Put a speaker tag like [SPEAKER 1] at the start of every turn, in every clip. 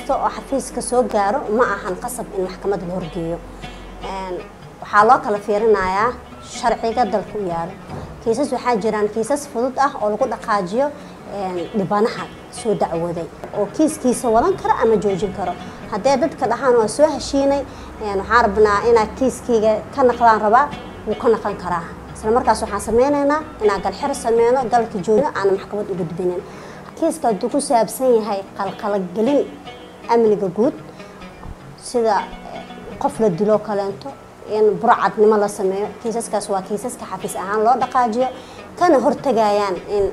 [SPEAKER 1] kasta oo xafiiska soo gaaro ma ahan qasab in maxkamadda la horgeeyo waxaa loo kala fiirinayaa sharciga dalka u yaalo kiisas waxaa jiraan kiisas fudud ah oo lagu dhaqaajiyo dhibanaha soo dacwaday oo kiiskiisa wadan karo ama joojin karo haddii dadka dhaxaan waa soo heshiinay waxaan rabnaa inaa kiiskiga ka naqdaan rabaa wuu ka naqan karaa isla markaas waxaan sameynaynaa inaan galxir sameyno galka joojino aan maxkamad u gudbinin kiiska hadduu ku saabsan yahay qalqalgelin amniga guud sida qof la dilo kaleento in burcadnimo la sameeyo kiisaskaas waa kiisaska xafiis ahaan loo dhaqaajiyo kana hortagayaan in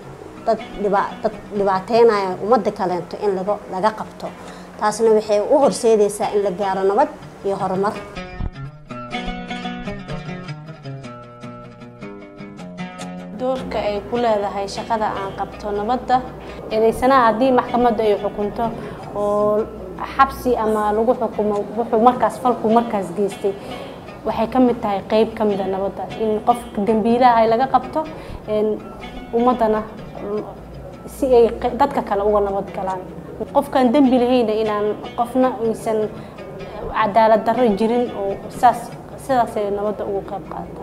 [SPEAKER 1] dad dhibaateynaya ummadda kaleento in laga qabto taasna waxay u horseedaysaa in la gaaro nabad iyo horumar
[SPEAKER 2] doorka ay ku leedahay shaqada aan qabto nabadda eedaysanaha haddii maxkamadda ay xukunto oo xabsi ama lagu xukumo wuxuu markaas falku markaas geystay waxay ka mid tahay qayb ka mid ah nabadda in qofka dambiilaha ay laga qabto ummadana si ay dadka kale uga nabad galaan qofkan dambi lahayna inaan qofna aysan cadaalad darro jirin oo sidaas ay nabadda ugu qayb qaato